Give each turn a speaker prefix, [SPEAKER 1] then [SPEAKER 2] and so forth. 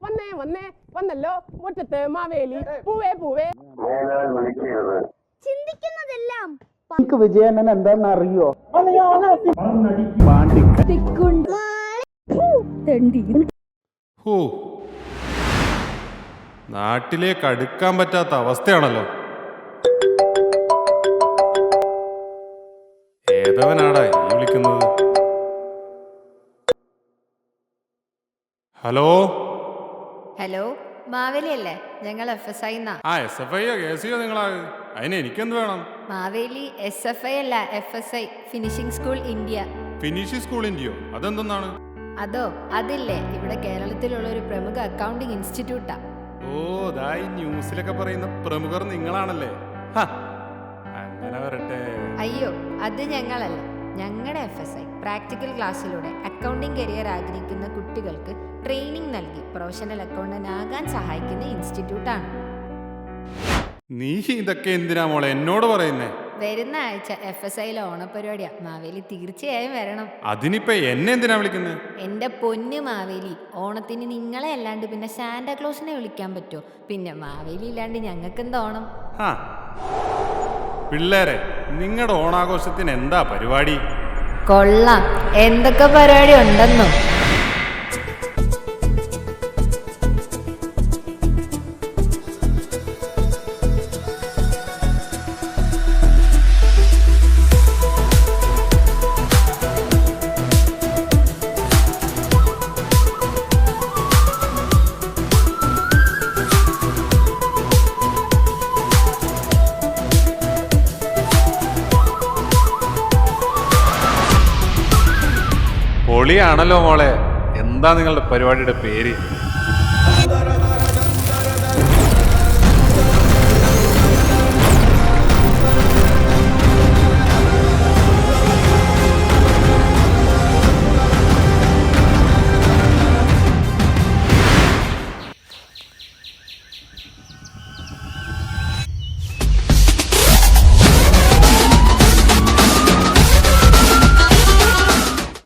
[SPEAKER 1] വന്നേ വന്നേ വന്നല്ലോ മുറ്റത്ത് മാവേലി പൂവേ പൂവേ.
[SPEAKER 2] ചിന്തിക്കുന്നതെല്ലാം
[SPEAKER 3] വിജയണ്ണൻ എന്താണെന്ന് അറിയോ?
[SPEAKER 4] ഹോ, നാട്ടിലേക്ക് അടുക്കാൻ പറ്റാത്ത അവസ്ഥയാണല്ലോ. ഏതവനാടാ ഈ വിളിക്കുന്നത്? ഹലോ
[SPEAKER 5] ഹലോ, മാവേലി അല്ലേ? ഞങ്ങൾ FSI
[SPEAKER 4] ആ SFI കേസിയോ നിങ്ങളാ? അതിന് എനിക്കെന്ത് വേണം?
[SPEAKER 5] മാവേലി SFI അല്ല, FSI, finishing school India.
[SPEAKER 4] Finishing school ഇന്ത്യയോ? അതെന്തെന്നാണ്?
[SPEAKER 5] അതോ, അതില്ലേ, ഇവിടെ കേരളത്തിലുള്ള ഒരു പ്രമുഖ അക്കൗണ്ടിംഗ് ഇൻസ്റ്റിറ്റ്യൂട്ടാ.
[SPEAKER 4] ഓ, ഈ ന്യൂസിലൊക്കെ പറയുന്ന പ്രമുഖർ നിങ്ങളാണല്ലേ? അങ്ങനെ വരട്ടെ.
[SPEAKER 5] അയ്യോ, അത് ഞങ്ങളല്ല. ഞങ്ങളുടെ FSI പ്രാക്ടിക്കൽ ക്ലാസ്സിലൂടെ അക്കൗണ്ടിംഗ് കരിയർ ആഗ്രഹിക്കുന്ന കുട്ടികൾക്ക് ട്രെയിനിങ് നൽകി പ്രൊഫഷണൽ അക്കൗണ്ടന്റ് ആകാൻ സഹായിക്കുന്ന ഇൻസ്റ്റിറ്റ്യൂട്ടാണ്.
[SPEAKER 4] നീ ഇതൊക്കെ എന്തിനാ മോളെ എന്നോട് പറയുന്നേ?
[SPEAKER 5] വരുന്ന ആഴ്ച FSIയിലെ ഓണപരിപാടിയാ. മാവേലി തീർച്ചയായും വരണം.
[SPEAKER 4] അതിനിപ്പോ എന്നെ എന്തിനാ വിളിക്കുന്നത്?
[SPEAKER 5] എന്റെ പൊന്നു മാവേലി, ഓണത്തിന് നിങ്ങളെ അല്ലാണ്ട് പിന്നെ സാന്റാക്ലോസിനെ വിളിക്കാൻ പറ്റുമോ? പിന്നെ മാവേലി ഇല്ലാണ്ട് ഞങ്ങൾക്ക് എന്താ ഓണം?
[SPEAKER 4] പിള്ളേരെ, നിങ്ങളുടെ ഓണാഘോഷത്തിന് എന്താ പരിപാടി?
[SPEAKER 5] കൊള്ളാം, എന്തൊക്കെ പരിപാടി ഉണ്ടെന്നോ?
[SPEAKER 4] പൊളിയാണല്ലോ മോളെ. എന്താ നിങ്ങളുടെ പരിപാടിയുടെ പേര്?